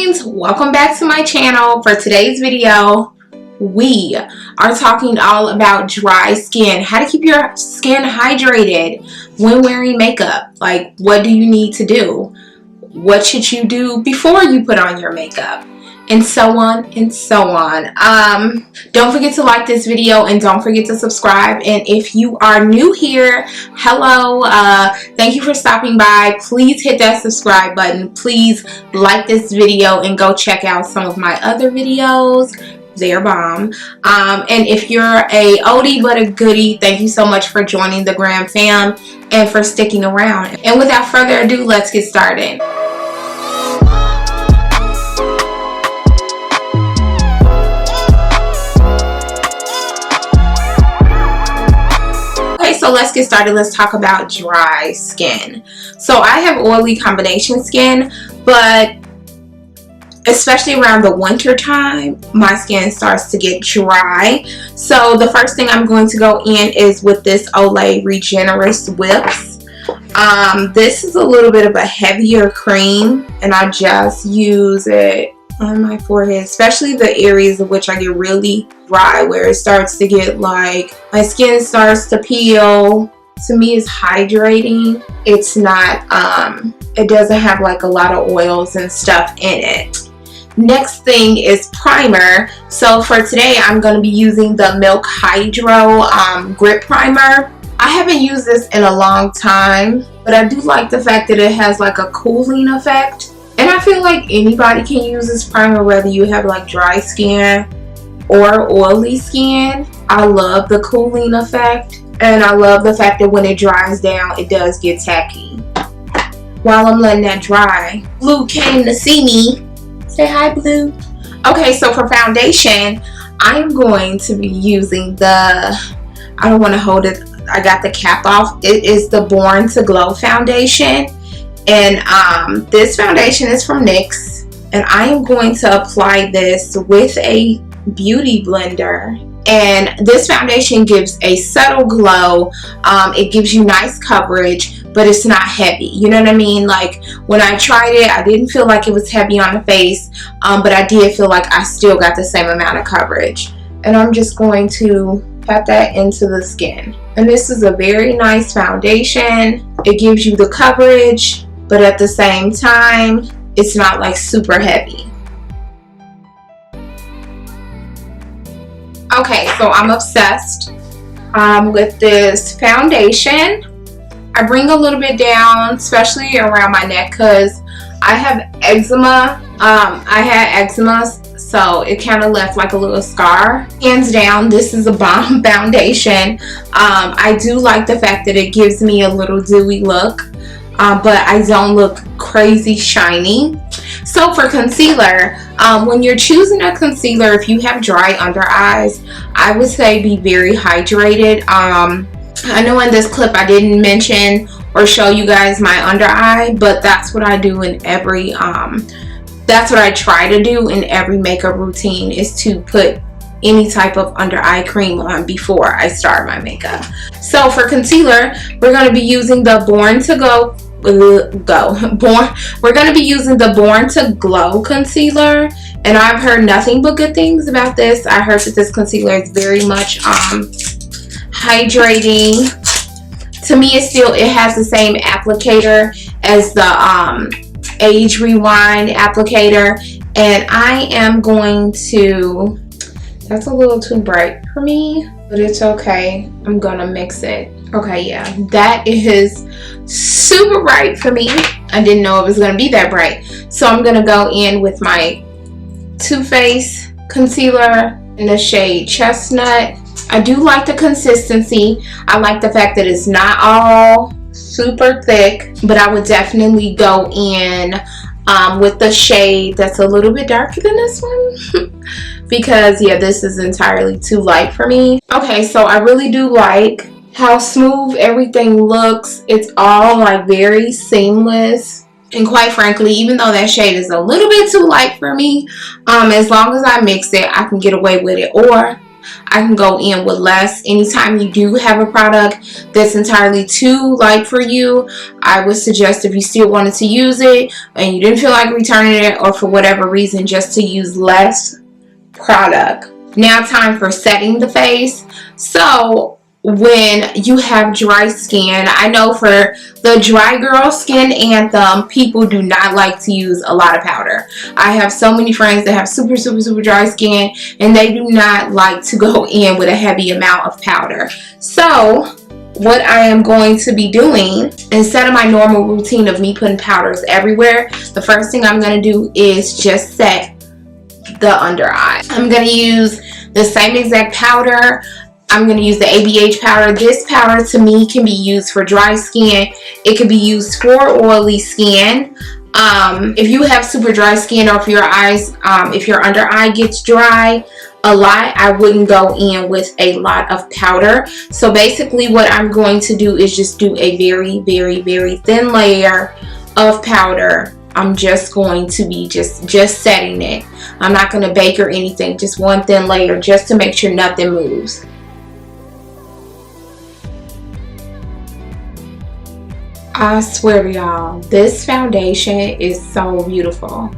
queens, welcome back to my channel. For today's video, we are talking all about dry skin, how to keep your skin hydrated when wearing makeup. Like, what do you need to do? What should you do before you put on your makeup? And so on and so on. Don't forget to like this video and don't forget to subscribe. And if you are new here, hello, thank you for stopping by. Please hit that subscribe button. Please like this video and go check out some of my other videos. They're bomb. And if you're a oldie but a goodie, thank you so much for joining the Gram fam and for sticking around. And without further ado, let's get started. So let's get started. Let's talk about dry skin. So I have oily combination skin, but especially around the winter time, my skin starts to get dry. So the first thing I'm going to go in is with this Olay Regenerist Whips. This is a little bit of a heavier cream, and I just use it on my forehead, especially the areas of which I get really dry, where it starts to get like my skin starts to peel. To me, it's hydrating. It's not it doesn't have like a lot of oils and stuff in it. Next thing is primer. So for today, I'm going to be using the Milk Hydro Grip Primer. I haven't used this in a long time, but I do like the fact that it has like a cooling effect. And I feel like anybody can use this primer, whether you have like dry skin or oily skin. I love the cooling effect, and I love the fact that when it dries down, it does get tacky. While I'm letting that dry, Blue came to see me. Say hi, Blue. Okay, so for foundation, I'm going to be using the, I don't want to hold it, I got the cap off. It is the Born to Glow foundation. And this foundation is from NYX, and I am going to apply this with a beauty blender. And this foundation gives a subtle glow. It gives you nice coverage, but it's not heavy. You know what I mean? Like, when I tried it, I didn't feel like it was heavy on the face, but I did feel like I still got the same amount of coverage. And I'm just going to pat that into the skin. And this is a very nice foundation. It gives you the coverage, but at the same time, it's not like super heavy. Okay, so I'm obsessed with this foundation. I bring a little bit down, especially around my neck, because I have eczema. I had eczema, so it kind of left like a little scar. Hands down, this is a bomb foundation. I do like the fact that it gives me a little dewy look. But I don't look crazy shiny. So for concealer, when you're choosing a concealer, if you have dry under eyes, I would say be very hydrated. I know in this clip I didn't mention or show you guys my under eye, but that's what I do in every, that's what I try to do in every makeup routine, is to put any type of under eye cream on before I start my makeup. So for concealer, we're going to be using the Born to Glow. We're going to be using the Born to Glow concealer, and I've heard nothing but good things about this. I heard that this concealer is very much hydrating. To me, it has the same applicator as the Age Rewind applicator, and I am going to, that's a little too bright for me, but it's okay. I'm gonna mix it. Okay, yeah, that is super bright for me. I didn't know it was gonna be that bright. So I'm gonna go in with my Too Faced concealer in the shade Chestnut. I do like the consistency. I like the fact that it's not all super thick, but I would definitely go in with the shade that's a little bit darker than this one. Because yeah, this is entirely too light for me. Okay, so I really do like how smooth everything looks. It's all like very seamless. And quite frankly, even though that shade is a little bit too light for me, as long as I mix it, I can get away with it. Or I can go in with less. Anytime you do have a product that's entirely too light for you, I would suggest, if you still wanted to use it and you didn't feel like returning it, or for whatever reason, just to use less product. Now time for setting the face. So when you have dry skin, I know for the dry girl skin anthem, people do not like to use a lot of powder. I have so many friends that have super dry skin, and they do not like to go in with a heavy amount of powder. So what I am going to be doing, instead of my normal routine of me putting powders everywhere, the first thing I'm going to do is just set the under eye. I'm going to use the same exact powder. I'm going to use the ABH powder. This powder to me can be used for dry skin. It can be used for oily skin. If you have super dry skin, or if your eyes, if your under eye gets dry a lot, I wouldn't go in with a lot of powder. So basically what I'm going to do is just do a very thin layer of powder. I'm just going to be just setting it. I'm not going to bake or anything, just one thin layer just to make sure nothing moves. I swear to y'all, this foundation is so beautiful.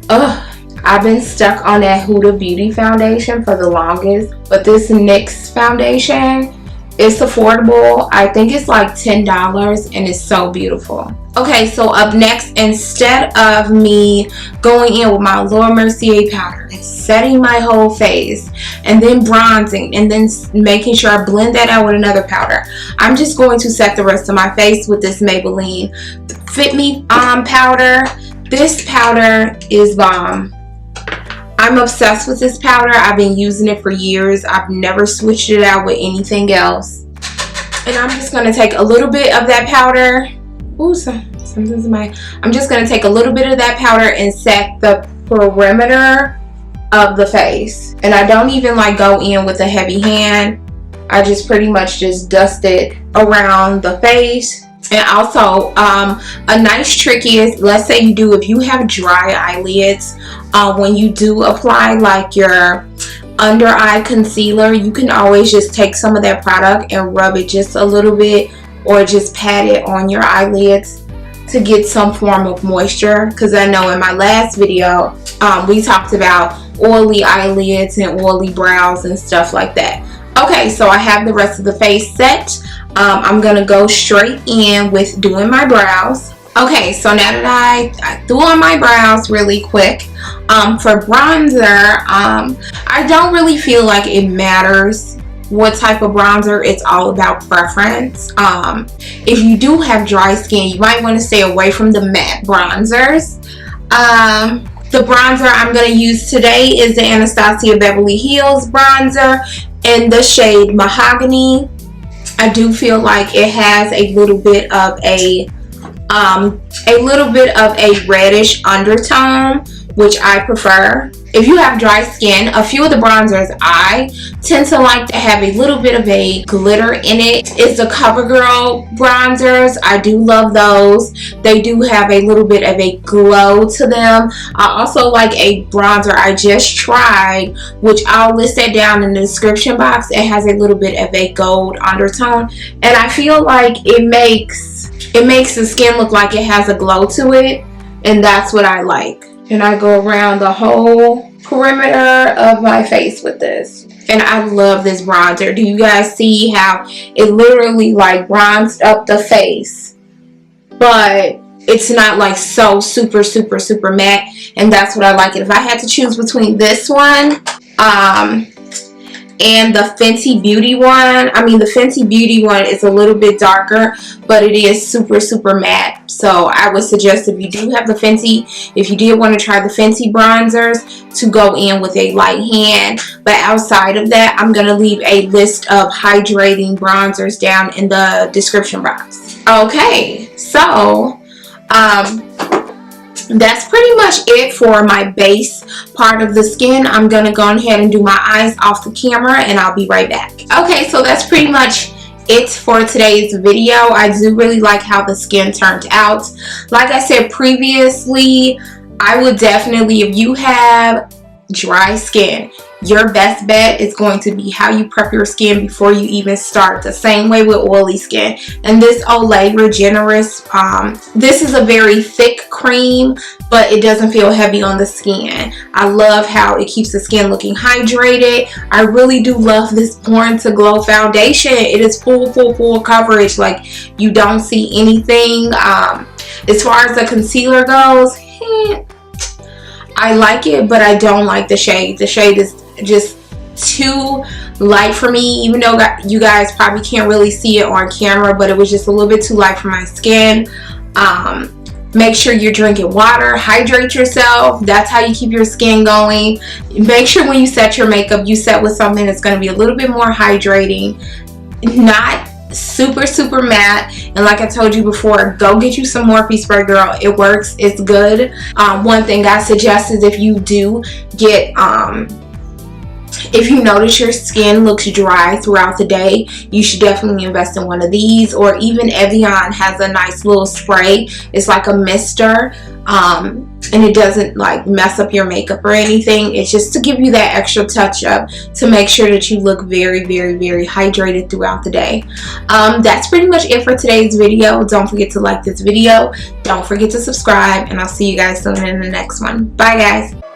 Ugh, I've been stuck on that Huda Beauty foundation for the longest, but this NYX foundation, it's affordable. I think it's like $10, and it's so beautiful. Okay, so up next, instead of me going in with my Laura Mercier powder and setting my whole face and then bronzing and then making sure I blend that out with another powder, I'm just going to set the rest of my face with this Maybelline Fit Me powder. This powder is bomb. I'm obsessed with this powder. I've been using it for years. I've never switched it out with anything else. And I'm just going to take a little bit of that powder. Ooh, something's in my... I'm just going to take a little bit of that powder and set the perimeter of the face. And I don't even like go in with a heavy hand. I just pretty much just dust it around the face. And also, a nice trick is, let's say if you have dry eyelids, when you do apply like your under eye concealer, you can always just take some of that product and rub it just a little bit, or just pat it on your eyelids to get some form of moisture. Because I know in my last video, we talked about oily eyelids and oily brows and stuff like that. Okay, so I have the rest of the face set. I'm going to go straight in with doing my brows. Okay, so now that I threw on my brows really quick, for bronzer, I don't really feel like it matters what type of bronzer. It's all about preference. If you do have dry skin, you might want to stay away from the matte bronzers. The bronzer I'm going to use today is the Anastasia Beverly Hills bronzer in the shade Mahogany. I do feel like it has a little bit of a reddish undertone, which I prefer. If you have dry skin, a few of the bronzers I tend to like to have a little bit of a glitter in it is the CoverGirl bronzers. I do love those. They do have a little bit of a glow to them. I also like a bronzer I just tried, which I'll list that down in the description box. It has a little bit of a gold undertone, and I feel like it makes the skin look like it has a glow to it, and that's what I like. And I go around the whole perimeter of my face with this. And I love this bronzer. Do you guys see how it literally like bronzed up the face? But it's not like so super matte. And that's what I like. And if I had to choose between this one and the Fenty Beauty one, I mean the Fenty Beauty one is a little bit darker, but it is super matte. So I would suggest, if you do have the Fenty, if you did want to try the Fenty bronzers, to go in with a light hand. But outside of that, I'm going to leave a list of hydrating bronzers down in the description box. Okay, so that's pretty much it for my base part of the skin. I'm going to go ahead and do my eyes off the camera, and I'll be right back. Okay, so that's pretty much it for today's video. I do really like how the skin turned out. Like I said previously, I would definitely, if you have dry skin, your best bet is going to be how you prep your skin before you even start. The same way with oily skin. And this Olay Regenerist, this is a very thick cream, but it doesn't feel heavy on the skin. I love how it keeps the skin looking hydrated. I really do love this Born to Glow foundation. It is full coverage. Like, you don't see anything. As far as the concealer goes, I like it, but I don't like the shade. The shade is just too light for me, even though you guys probably can't really see it on camera, but it was just a little bit too light for my skin. Make sure you're drinking water, hydrate yourself. That's how you keep your skin going. Make sure when you set your makeup, you set with something that's going to be a little bit more hydrating, not super matte. And like I told you before, go get you some Morphe spray, girl. It works, it's good. One thing I suggest is if you do get if you notice your skin looks dry throughout the day, you should definitely invest in one of these. Or even Evian has a nice little spray. It's like a mister, and it doesn't like mess up your makeup or anything. It's just to give you that extra touch up to make sure that you look very hydrated throughout the day. That's pretty much it for today's video. Don't forget to like this video. Don't forget to subscribe, and I'll see you guys soon in the next one. Bye, guys.